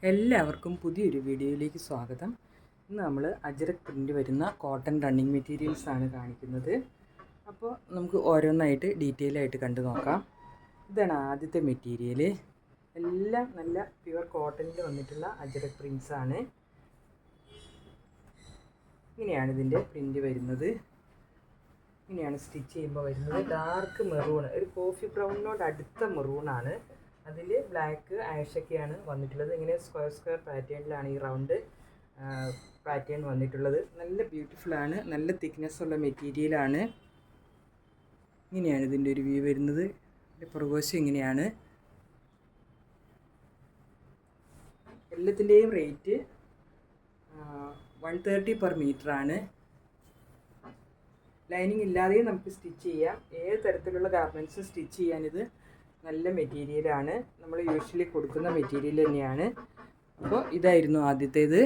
എല്ലാവർക്കും പുതിയൊരു വീഡിയോയിലേക്ക് സ്വാഗതം. ഇന്ന് നമ്മൾ അജ്രക് പ്രിൻ്റ് വരുന്ന കോട്ടൺ റണ്ണിങ് മെറ്റീരിയൽസാണ് കാണിക്കുന്നത്. അപ്പോൾ നമുക്ക് ഓരോന്നായിട്ട് ഡീറ്റെയിൽ ആയിട്ട് കണ്ടു നോക്കാം. ഇതാണ് ആദ്യത്തെ മെറ്റീരിയൽ. എല്ലാം നല്ല പ്യുവർ കോട്ടണിൽ വന്നിട്ടുള്ള അജ്രക് പ്രിൻസാണ്. ഇങ്ങനെയാണ് ഇതിൻ്റെ പ്രിൻ്റ് വരുന്നത്. ഇങ്ങനെയാണ് സ്റ്റിച്ച് ചെയ്യുമ്പോൾ വരുന്നത്. ഡാർക്ക് മെറൂൺ, ഒരു കോഫി ബ്രൗണിനോട് അടുത്ത മെറൂണാണ്. അതിൽ ബ്ലാക്ക് ആഷൊക്കെയാണ് വന്നിട്ടുള്ളത്. ഇങ്ങനെ സ്ക്വയർ പാറ്റേണിലാണ് ഈ റൗണ്ട് പാറ്റേൺ വന്നിട്ടുള്ളത്. നല്ല ബ്യൂട്ടിഫുള്ളാണ്, നല്ല തിക്നെസ് ഉള്ള മെറ്റീരിയലാണ്. ഇങ്ങനെയാണ് ഇതിൻ്റെ ഒരു വ്യൂ വരുന്നത്. ഇതിൻ്റെ പുറകുവശം ഇങ്ങനെയാണ്. എല്ലാത്തിൻ്റെയും റേറ്റ് 130 per meter ആണ്. ലൈനിങ് ഇല്ലാതെയും നമുക്ക് സ്റ്റിച്ച് ചെയ്യാം. ഏത് തരത്തിലുള്ള ഗാർമെൻറ്റ്സും സ്റ്റിച്ച് ചെയ്യാനിത് നല്ല മെറ്റീരിയലാണ്. നമ്മൾ യൂഷ്വലി കൊടുക്കുന്ന മെറ്റീരിയൽ തന്നെയാണ്. അപ്പോൾ ഇതായിരുന്നു ആദ്യത്തേത്.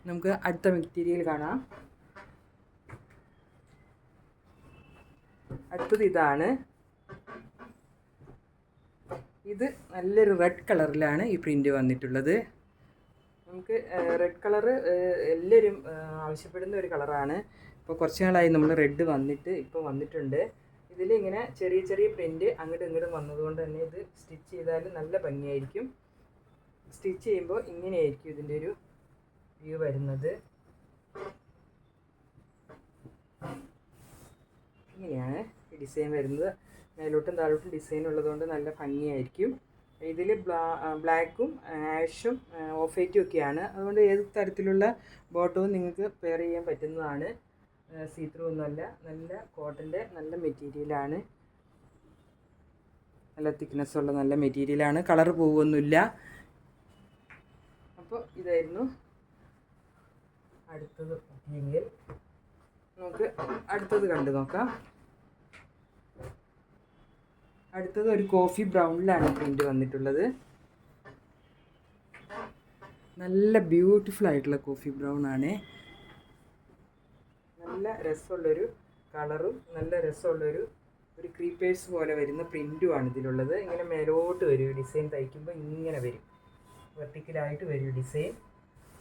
നമുക്ക് അടുത്ത മെറ്റീരിയൽ കാണാം. അടുത്തത് ഇതാണ്. ഇത് നല്ലൊരു റെഡ് കളറിലാണ് ഈ പ്രിൻ്റ് വന്നിട്ടുള്ളത്. നമുക്ക് റെഡ് കളറ് എല്ലാവരും ആവശ്യപ്പെടുന്ന ഒരു കളറാണ്. ഇപ്പോൾ കുറച്ച് നാളായി നമ്മൾ റെഡ് വന്നിട്ട് ഇപ്പോൾ വന്നിട്ടുണ്ട്. ഇതിലിങ്ങനെ ചെറിയ ചെറിയ പ്രിൻ്റ് അങ്ങോട്ടും ഇങ്ങോട്ടും വന്നതുകൊണ്ട് തന്നെ ഇത് സ്റ്റിച്ച് ചെയ്താൽ നല്ല ഭംഗിയായിരിക്കും. സ്റ്റിച്ച് ചെയ്യുമ്പോൾ ഇങ്ങനെയായിരിക്കും ഇതിൻ്റെ ഒരു വ്യൂ വരുന്നത്. ഇങ്ങനെയാണ് ഈ ഡിസൈൻ വരുന്നത്. മേലോട്ടും താഴോട്ടും ഡിസൈൻ ഉള്ളതുകൊണ്ട് നല്ല ഭംഗിയായിരിക്കും. ഇതിൽ ബ്ലാക്കും ആഷും ഓഫ് വൈറ്റും ഒക്കെയാണ്. അതുകൊണ്ട് ഏത് തരത്തിലുള്ള ബോട്ടവും നിങ്ങൾക്ക് പെയർ ചെയ്യാൻ പറ്റുന്നതാണ്. സീത്രൂ ഒന്നുമല്ല, നല്ല കോട്ടൻ്റെ നല്ല മെറ്റീരിയലാണ്. നല്ല തിക്നെസ് ഉള്ള നല്ല മെറ്റീരിയലാണ്. കളർ പോവുമൊന്നുമില്ല. അപ്പോൾ ഇതായിരുന്നു അടുത്തത് മെറ്റീരിയൽ. നമുക്ക് അടുത്തത് കണ്ടു നോക്കാം. അടുത്തത് ഒരു കോഫി ബ്രൗണിലാണ് പ്രിൻ്റ് വന്നിട്ടുള്ളത്. നല്ല ബ്യൂട്ടിഫുൾ ആയിട്ടുള്ള കോഫി ബ്രൗൺ ആണ്. നല്ല രസമുള്ളൊരു കളറും നല്ല രസമുള്ളൊരു ക്രീപ്പേഴ്സ് പോലെ വരുന്ന പ്രിൻറ്റുമാണ് ഇതിലുള്ളത്. ഇങ്ങനെ മേലോട്ട് വരും ഡിസൈൻ. തയ്ക്കുമ്പോൾ ഇങ്ങനെ വരും, വെർട്ടിക്കലായിട്ട് വരും ഡിസൈൻ.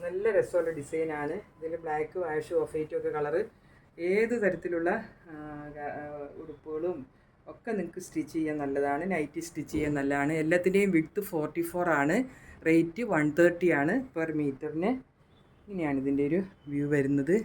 നല്ല രസമുള്ള ഡിസൈനാണ്. ഇതിൽ ബ്ലാക്കും ആഷും ഓഫ് വൈറ്റും ഒക്കെ കളറ് ഏത് തരത്തിലുള്ള ഉടുപ്പുകളും ഒക്കെ നിങ്ങൾക്ക് സ്റ്റിച്ച് ചെയ്യാൻ നല്ലതാണ്. നൈറ്റി സ്റ്റിച്ച് ചെയ്യാൻ നല്ലതാണ്. എല്ലാത്തിൻ്റെയും വിഡ്ത്ത് 44 ആണ്. റേറ്റ് 130 ആണ് പെർ മീറ്ററിന്. ഇങ്ങനെയാണ് ഇതിൻ്റെ ഒരു വ്യൂ വരുന്നത്.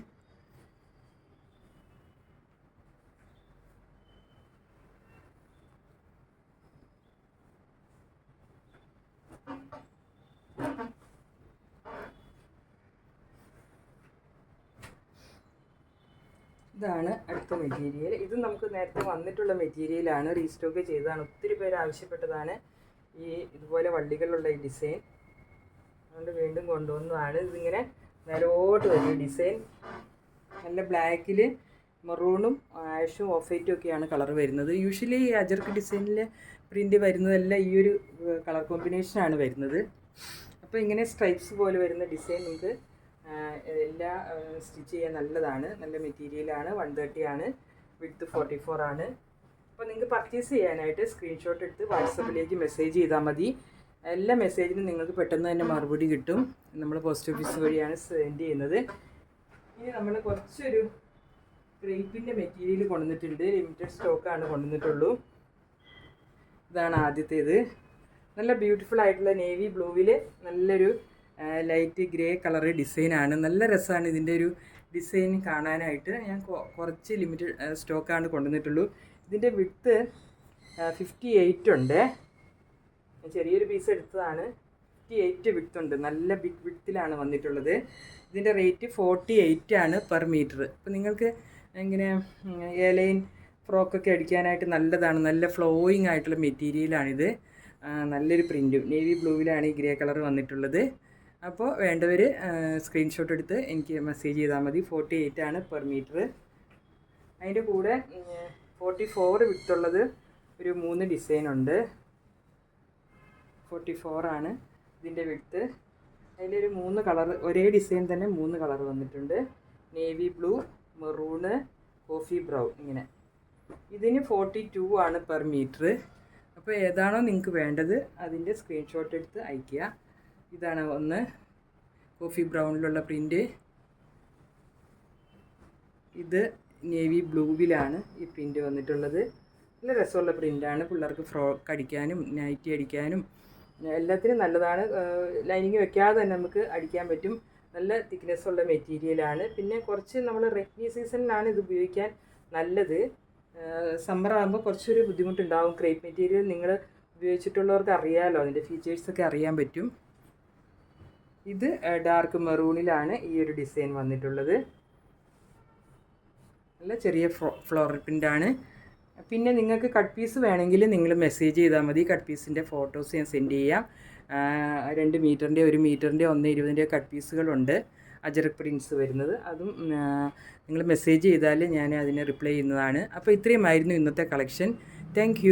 ഇതാണ് അടുത്ത മെറ്റീരിയൽ. ഇത് നമുക്ക് നേരത്തെ വന്നിട്ടുള്ള മെറ്റീരിയലാണ്, റീസ്റ്റോക്ക് ചെയ്തതാണ്. ഒത്തിരി പേര് ആവശ്യപ്പെട്ടതാണ് ഈ ഇതുപോലെ വള്ളികളുള്ള ഈ ഡിസൈൻ. അതുകൊണ്ട് വീണ്ടും കൊണ്ടുവന്നതാണ്. ഇതിങ്ങനെ മേലോട്ട് വരും ഡിസൈൻ. നല്ല ബ്ലാക്കിൽ മെറൂണും ആഷും ഓഫ് വൈറ്റും ഒക്കെയാണ് കളർ വരുന്നത്. യൂഷ്വലി ഈ അജർക്ക് ഡിസൈനിൽ പ്രിൻ്റ് വരുന്നതെല്ലാം ഈ ഒരു കളർ കോമ്പിനേഷനാണ് വരുന്നത്. അപ്പോൾ ഇങ്ങനെ സ്ട്രൈപ്സ് പോലെ വരുന്ന ഡിസൈൻ നിങ്ങൾക്ക് എല്ലാം സ്റ്റിച്ച് ചെയ്യാൻ നല്ലതാണ്. നല്ല മെറ്റീരിയലാണ്. 130 ആണ്. വിഡ്ത്ത് 44 ആണ്. അപ്പോൾ നിങ്ങൾക്ക് പർച്ചേസ് ചെയ്യാനായിട്ട് സ്ക്രീൻഷോട്ട് എടുത്ത് വാട്സപ്പിലേക്ക് മെസ്സേജ് ചെയ്താൽ മതി. എല്ലാ മെസ്സേജിനും നിങ്ങൾക്ക് പെട്ടെന്ന് തന്നെ മറുപടി കിട്ടും. നമ്മൾ പോസ്റ്റ് ഓഫീസ് വഴിയാണ് സെൻഡ് ചെയ്യുന്നത്. ഇനി നമ്മൾ കുറച്ചൊരു ക്രേപ്പിൻ്റെ മെറ്റീരിയൽ കൊണ്ടുവന്നിട്ടുണ്ട്. ലിമിറ്റഡ് സ്റ്റോക്കാണ് കൊണ്ടുവന്നിട്ടുള്ളൂ. ഇതാണ് ആദ്യത്തേത്. നല്ല ബ്യൂട്ടിഫുൾ ആയിട്ടുള്ള നേവി ബ്ലൂവിൽ നല്ലൊരു ലൈറ്റ് ഗ്രേ കളറ് ഡിസൈനാണ്. നല്ല രസമാണ് ഇതിൻ്റെ ഒരു ഡിസൈൻ കാണാനായിട്ട്. ഞാൻ കുറച്ച് ലിമിറ്റഡ് സ്റ്റോക്കാണ് കൊണ്ടുവന്നിട്ടുള്ളൂ. ഇതിൻ്റെ വിഡ്ത്ത് 58 ഉണ്ട്. ചെറിയൊരു പീസ് എടുത്തതാണ്. 58 വിഡ്ത്ത് ഉണ്ട്. നല്ല ബിഗ് വിഡ്ത്തിലാണ് വന്നിട്ടുള്ളത്. ഇതിൻ്റെ റേറ്റ് 48 ആണ് പെർ മീറ്റർ. അപ്പോൾ നിങ്ങൾക്ക് ഇങ്ങനെ എയർലൈൻ ഫ്രോക്കൊക്കെ അടിക്കാനായിട്ട് നല്ലതാണ്. നല്ല ഫ്ലോയിങ് ആയിട്ടുള്ള മെറ്റീരിയലാണിത്. നല്ലൊരു പ്രിൻറ്റും നേവി ബ്ലൂവിലാണ് ഈ ഗ്രേ കളർ വന്നിട്ടുള്ളത്. അപ്പോൾ വേണ്ടവർ സ്ക്രീൻഷോട്ട് എടുത്ത് എനിക്ക് മെസ്സേജ് ചെയ്താൽ മതി. 48 ആണ് പെർ മീറ്റർ. അതിൻ്റെ കൂടെ 44 വിട്ടുള്ളത് ഒരു 3 ഡിസൈനുണ്ട്. 44 ആണ് ഇതിൻ്റെ വിഡ്ത്ത്. അതിലൊരു 3 കളർ, ഒരേ ഡിസൈൻ തന്നെ 3 കളർ വന്നിട്ടുണ്ട്. Navy blue, maroon, coffee brown. ഇങ്ങനെ ഇതിന് 42 ആണ് പെർ മീറ്റർ. അപ്പോൾ ഏതാണോ നിങ്ങൾക്ക് വേണ്ടത് അതിൻ്റെ സ്ക്രീൻഷോട്ട് എടുത്ത് അയയ്ക്കുക. ഇതാണ് ഒന്ന് കോഫി ബ്രൗണിലുള്ള പ്രിൻ്റ്. ഇത് നേവി ബ്ലൂവിലാണ് ഈ പ്രിൻ്റ് വന്നിട്ടുള്ളത്. നല്ല രസമുള്ള പ്രിൻ്റാണ്. പിള്ളേർക്ക് ഫ്രോക്ക് അടിക്കാനും നൈറ്റി അടിക്കാനും എല്ലാത്തിനും നല്ലതാണ്. ലൈനിങ് വെക്കാതെ തന്നെ നമുക്ക് അടിക്കാൻ പറ്റും. നല്ല തിക്നെസ്സുള്ള മെറ്റീരിയലാണ്. പിന്നെ കുറച്ച് നമ്മൾ റെഗ്നി സീസണിലാണ് ഇത് ഉപയോഗിക്കാൻ നല്ലത്. സമ്മർ ആകുമ്പോൾ കുറച്ചൊരു ബുദ്ധിമുട്ടുണ്ടാവും. ക്രേപ്പ് മെറ്റീരിയൽ നിങ്ങൾ ഉപയോഗിച്ചിട്ടുള്ളവർക്ക് അറിയാമല്ലോ, അതിൻ്റെ ഫീച്ചേഴ്സൊക്കെ അറിയാൻ പറ്റും. ഇത് ഡാർക്ക് മെറൂണിലാണ് ഈ ഒരു ഡിസൈൻ വന്നിട്ടുള്ളത്. നല്ല ചെറിയ ഫ്ലോറൽ പ്രിൻ്റാണ്. പിന്നെ നിങ്ങൾക്ക് കട്ട് പീസ് വേണമെങ്കിൽ നിങ്ങൾ മെസ്സേജ് ചെയ്താൽ മതി. കട്ട് പീസിൻ്റെ ഫോട്ടോസ് ഞാൻ സെൻഡ് ചെയ്യാം. 2 മീറ്ററിൻ്റെ 1 മീറ്ററിൻ്റെ 1.20 കട്ട് പീസുകളുണ്ട് അജറക് പ്രിൻറ്റ്സ് വരുന്നത്. അതും നിങ്ങൾ മെസ്സേജ് ചെയ്താൽ ഞാൻ അതിന് റിപ്ലൈ ചെയ്യുന്നതാണ്. അപ്പോൾ ഇത്രയുമായിരുന്നു ഇന്നത്തെ കളക്ഷൻ. താങ്ക്